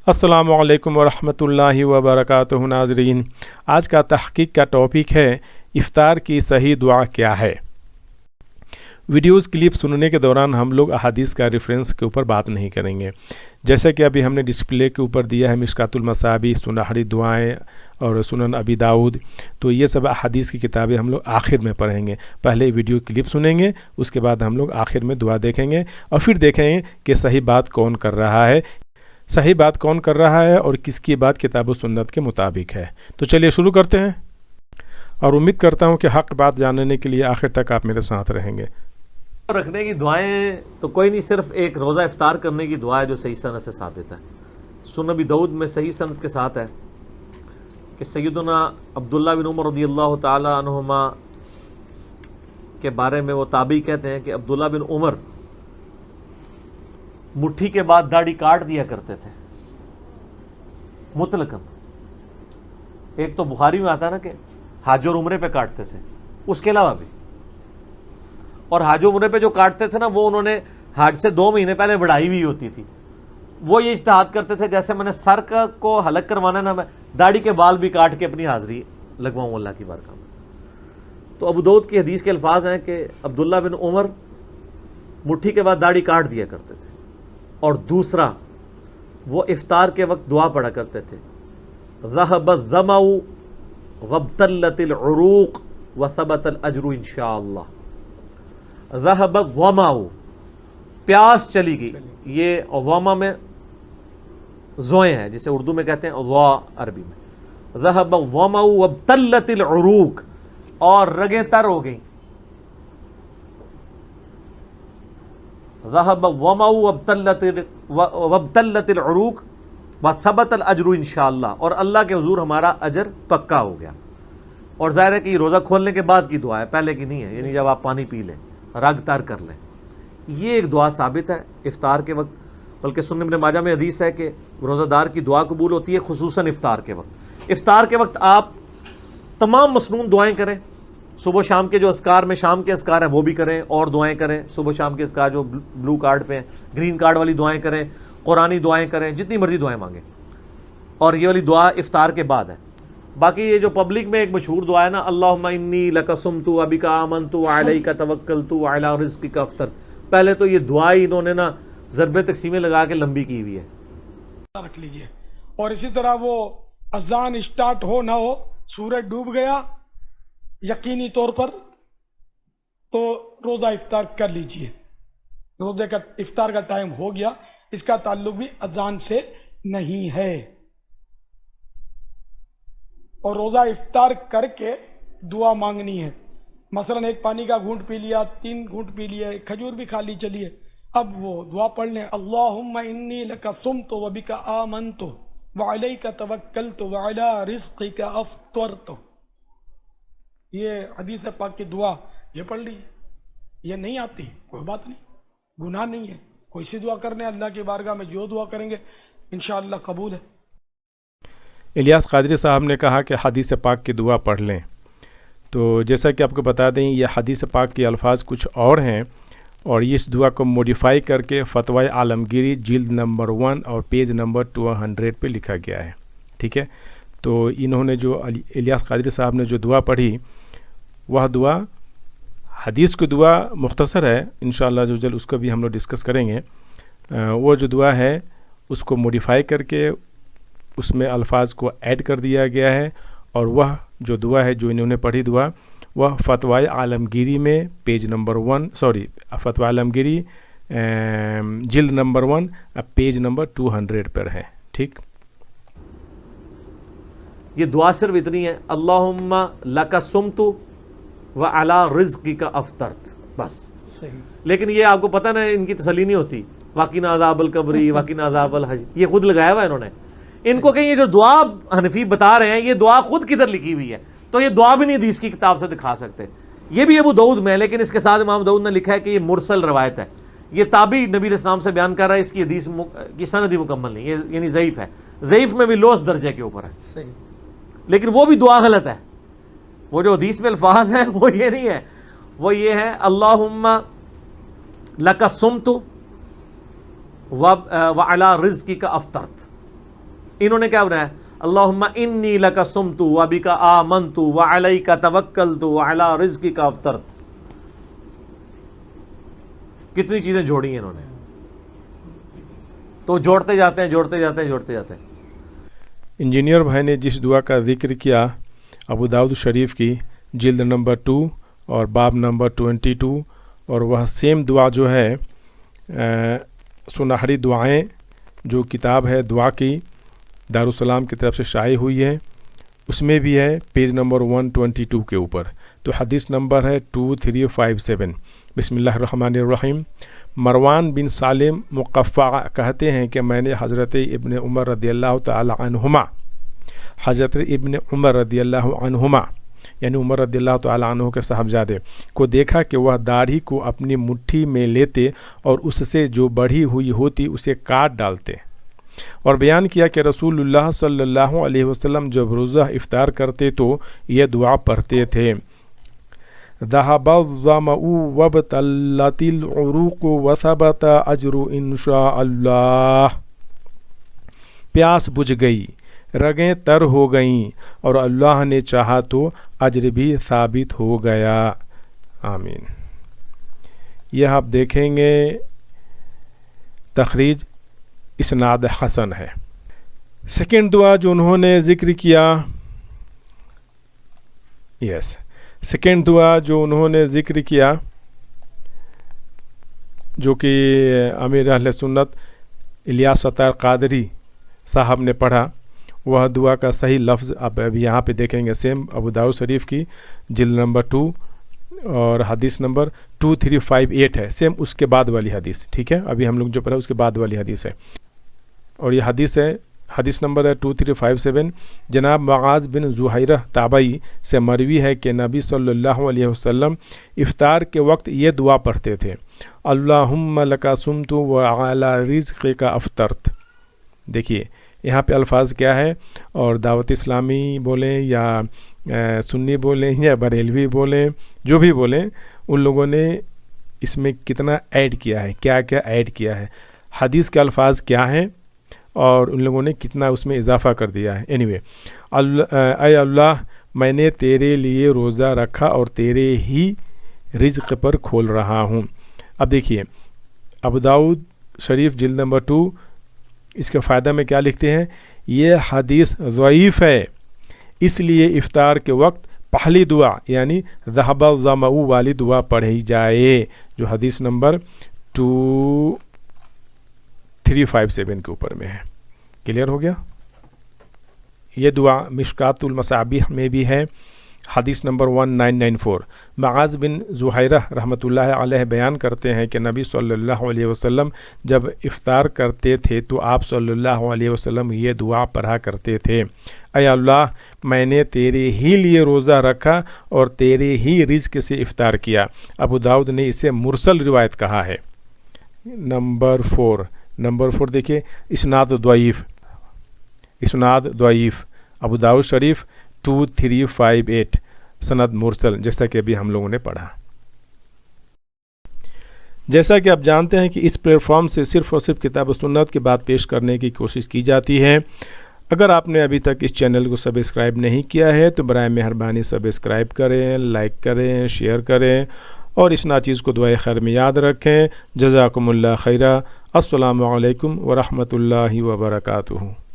السلام علیکم ورحمۃ اللہ وبرکاتہ ناظرین، آج کا تحقیق کا ٹاپک ہے افطار کی صحیح دعا کیا ہے۔ ویڈیوز کلپ سننے کے دوران ہم لوگ احادیث کا ریفرنس کے اوپر بات نہیں کریں گے، جیسا کہ ابھی ہم نے ڈسپلے کے اوپر دیا ہے مشکات المصابیح، سنہری دعائیں اور سنن ابی داؤد، تو یہ سب احادیث کی کتابیں ہم لوگ آخر میں پڑھیں گے۔ پہلے ویڈیو کلپ سنیں گے، اس کے بعد ہم لوگ آخر میں دعا دیکھیں گے اور پھر دیکھیں گے کہ صحیح بات کون کر رہا ہے، صحیح بات کون کر رہا ہے اور کس کی بات کتاب و سنت کے مطابق ہے۔ تو چلیے شروع کرتے ہیں، اور امید کرتا ہوں کہ حق بات جاننے کے لیے آخر تک آپ میرے ساتھ رہیں گے۔ رکھنے کی دعائیں تو کوئی نہیں، صرف ایک روزہ افطار کرنے کی دعا ہے جو صحیح سند سے ثابت ہے۔ سنن ابی داؤد میں صحیح سند کے ساتھ ہے کہ سیدنا عبداللہ بن عمر رضی اللہ تعالی عنہما کے بارے میں وہ تابعی کہتے ہیں کہ عبداللہ بن عمر مٹھی کے بعد داڑھی کاٹ دیا کرتے تھے مطلقاً۔ ایک تو بخاری میں آتا ہے نا کہ حج اور عمرے پہ کاٹتے تھے، اس کے علاوہ بھی، اور حج و عمرے پہ جو کاٹتے تھے نا وہ انہوں نے حج سے 2 مہینے پہلے بڑھائی ہوئی ہوتی تھی۔ وہ یہ اجتہاد کرتے تھے جیسے میں نے سر کو حلق کروانا نا، میں داڑھی کے بال بھی کاٹ کے اپنی حاضری لگواؤں اللہ کی بارگاہ میں۔ تو ابو داؤد کی حدیث کے الفاظ ہیں کہ عبداللہ بن عمر مٹھی کے بعد داڑھی کاٹ دیا کرتے تھے، اور دوسرا وہ افطار کے وقت دعا پڑھا کرتے تھے، ذهب الظمأ وابتلت العروق وثبت الاجر انشاءاللہ۔ ذهب الظمأ، پیاس چلی گئی، یہ ظما میں زوئیں ہیں جسے اردو میں کہتے ہیں ضا عربی میں۔ ذهب الظمأ وابتلت العروق، اور رگیں تر ہو گئیں۔ ذهب الظمأ وابتلت العروق وثبت الاجر انشاءاللہ، اور اللہ کے حضور ہمارا اجر پکا ہو گیا۔ اور ظاہر ہے کہ یہ روزہ کھولنے کے بعد کی دعا ہے، پہلے کی نہیں ہے، یعنی جب آپ پانی پی لیں، رگ تر کر لیں۔ یہ ایک دعا ثابت ہے افطار کے وقت، بلکہ سنن ابن ماجہ میں حدیث ہے کہ روزہ دار کی دعا قبول ہوتی ہے خصوصاً افطار کے وقت۔ افطار کے وقت آپ تمام مسنون دعائیں کریں، صبح شام کے جو اذکار میں شام کے اذکار ہیں وہ بھی کریں، اور دعائیں کریں صبح شام کے اذکار جو بلو کارڈ پہ ہیں، گرین کارڈ والی دعائیں کریں، قرآنی دعائیں کریں، جتنی مرضی دعائیں مانگیں، اور یہ والی دعا افطار کے بعد ہے۔ باقی یہ جو پبلک میں ایک مشہور دعا ہے نا، اللہم انی لک صمت وبک آمنت وعلیک توکلت وعلی رزقک افطرت، پہلے تو یہ دعا ہی انہوں نے نا ضرب تقسیمیں لگا کے لمبی کی ہوئی ہے۔ رکھ لیجئے، اور اسی طرح وہ اذان اسٹارٹ ہو نہ ہو، سورج ڈوب گیا یقینی طور پر تو روزہ افطار کر لیجئے، روزے کا افطار کا ٹائم ہو گیا، اس کا تعلق بھی اذان سے نہیں ہے۔ اور روزہ افطار کر کے دعا مانگنی ہے، مثلا ایک پانی کا گھونٹ پی لیا، 3 گھونٹ پی لیا، ایک کھجور بھی کھا لی چلیے، اب وہ دعا پڑھ لیں، اللہم انی لک صمت وبک آمنت وعلیک توکلت وعلی رزقک افطرت۔ یہ حدیث پاک کی دعا یہ پڑھ لی، یہ نہیں آتی کوئی بات نہیں، گناہ نہیں ہے، کوئی سی دعا کرنے اللہ کی بارگاہ میں جو دعا کریں گے انشاءاللہ قبول ہے۔ الیاس قادری صاحب نے کہا کہ حدیث پاک کی دعا پڑھ لیں، تو جیسا کہ آپ کو بتا دیں یہ حدیث پاک کے الفاظ کچھ اور ہیں، اور اس دعا کو موڈیفائی کر کے فتوی عالمگیری جلد نمبر 1 اور پیج نمبر 200 پہ لکھا گیا ہے، ٹھیک ہے۔ تو انہوں نے جو الیاس قادری صاحب نے جو دعا پڑھی، وہ دعا حدیث کی دعا مختصر ہے، انشاءاللہ جو جل اس کو بھی ہم لوگ ڈسکس کریں گے۔ وہ جو دعا ہے اس کو موڈیفائی کر کے اس میں الفاظ کو ایڈ کر دیا گیا ہے، اور وہ جو دعا ہے جو انہوں نے پڑھی دعا، وہ فتوی عالمگیری میں پیج نمبر 1 فتوی عالمگیری جلد نمبر 1 پیج نمبر 200 پر ہے، ٹھیک۔ یہ دعا صرف اتنی ہے، اللہم لک صمت وعلی رزقک افطرت، بس۔ صحیح۔ لیکن یہ آپ کو پتہ نا ان کی تسلی نہیں ہوتی، وقنا عذاب القبر وقنا عذاب الحج، یہ خود لگایا ہوا ہے انہوں نے۔ ان کو کہیں یہ جو دعا حنفی بتا رہے ہیں یہ دعا خود کدھر لکھی ہوئی ہے، تو یہ دعا بھی نہیں حدیث کی کتاب سے دکھا سکتے۔ یہ بھی ابو داؤد میں ہے، لیکن اس کے ساتھ امام داؤد نے لکھا ہے کہ یہ مرسل روایت ہے، یہ تابعی نبی علیہ السلام سے بیان کر رہا ہے، اس کی حدیث کی سند مکمل نہیں، یہ یعنی ضعیف ہے، ضعیف میں بھی لوس درجے کے اوپر ہے۔ صحیح۔ لیکن وہ بھی دعا غلط ہے، وہ جو حدیث میں الفاظ ہیں وہ یہ نہیں ہے، وہ یہ ہے اللہم لک صمت وعلی رزقک افطرت، انہوں نے کیا بنایا؟ اللہم انی لک صمت وبک آمنت وعلیک توکلت وعلی رزقک افطرت. کتنی چیزیں جوڑی ہیں انہوں نے. تو جوڑتے جاتے ہیں جوڑتے جاتے ہیں جوڑتے جاتے ہیں. انجینئر بھائی نے جس دعا کا ذکر کیا ابو داؤد شریف کی جلد نمبر 2 اور باب نمبر 22، اور وہ سیم دعا جو ہے سنہری دعائیں جو کتاب ہے دعا کی دارالسلام کی طرف سے شائع ہوئی ہے، اس میں بھی ہے پیج نمبر 122 کے اوپر. تو حدیث نمبر ہے 2357. بسم اللہ الرحمن الرحیم. مروان بن سالم مقفع کہتے ہیں کہ میں نے حضرت ابن عمر رضی اللہ تعالی عنہما یعنی عمر رضی اللہ تعالی عنہ کے صاحبزادے کو دیکھا کہ وہ داڑھی کو اپنی مٹھی میں لیتے اور اس سے جو بڑھی ہوئی ہوتی اسے کاٹ ڈالتے، اور بیان کیا کہ رسول اللہ صلی اللہ علیہ وسلم جب روزہ افطار کرتے تو یہ دعا پڑھتے تھے: ذهب الظمأ وابتلت العروق وثبت اجر انشاء اللہ. پیاس بجھ گئی، رگیں تر ہو گئیں، اور اللہ نے چاہا تو اجر بھی ثابت ہو گیا. آمین. یہ آپ دیکھیں گے تخریج اسناد حسن ہے. سیکنڈ دعا جو انہوں نے ذکر کیا، سیکنڈ دعا جو انہوں نے ذکر کیا جو کہ امیر اہل سنت الیاس ستار قادری صاحب نے پڑھا، وہ دعا کا صحیح لفظ اب یہاں پہ دیکھیں گے. سیم ابو داؤد شریف کی جلد نمبر 2 اور حدیث نمبر 2358 ہے، سیم اس کے بعد والی حدیث. ٹھیک ہے، ابھی ہم لوگ جو پڑھا اس کے بعد والی حدیث ہے، اور یہ حدیث نمبر ہے 2357. جناب معاذ بن زہیرہ تابعی سے مروی ہے کہ نبی صلی اللہ علیہ وسلم افطار کے وقت یہ دعا پڑھتے تھے: اللہم لک صمت وعلی رزقک افطرت. دیکھیے یہاں پہ الفاظ کیا ہے، اور دعوت اسلامی بولیں یا سنی بولیں یا بریلوی بولیں، جو بھی بولیں، ان لوگوں نے اس میں کتنا ایڈ کیا ہے، کیا کیا ایڈ کیا ہے، حدیث کے الفاظ کیا ہیں، اور ان لوگوں نے کتنا اس میں اضافہ کر دیا ہے. اینی وے، اے اللہ میں نے تیرے لیے روزہ رکھا اور تیرے ہی رزق پر کھول رہا ہوں. اب دیکھیے ابو داؤد شریف جلد نمبر 2 اس کے فائدہ میں کیا لکھتے ہیں: یہ حدیث ضعیف ہے، اس لیے افطار کے وقت پہلی دعا یعنی ذهب الظمأ والی دعا پڑھی جائے، جو حدیث نمبر 2357 کے اوپر میں ہے. کلیئر ہو گیا؟ یہ دعا مشکات المصابیح میں بھی ہے، حدیث نمبر 1994. معاذ بن زہیرہ رحمۃ اللہ علیہ بیان کرتے ہیں کہ نبی صلی اللہ علیہ وسلم جب افطار کرتے تھے تو آپ صلی اللہ علیہ وسلم یہ دعا پڑھا کرتے تھے: اے اللہ میں نے تیرے ہی لیے روزہ رکھا اور تیرے ہی رزق سے افطار کیا. ابو داؤد نے اسے مرسل روایت کہا ہے. نمبر 4 دیکھیے، اسناد ضعیف ابو داؤد شریف 2358 سند مرسل، جیسا کہ ابھی ہم لوگوں نے پڑھا. جیسا کہ آپ جانتے ہیں کہ اس پلیٹ فارم سے صرف اور صرف کتاب و سنت کی بات پیش کرنے کی کوشش کی جاتی ہے. اگر آپ نے ابھی تک اس چینل کو سبسکرائب نہیں کیا ہے تو برائے مہربانی سبسکرائب کریں، لائک کریں، شیئر کریں، اور اس ناچیز کو دعائے خیر میں یاد رکھیں. جزاکم اللہ خیرہ. السلام علیکم ورحمۃ اللہ وبرکاتہ.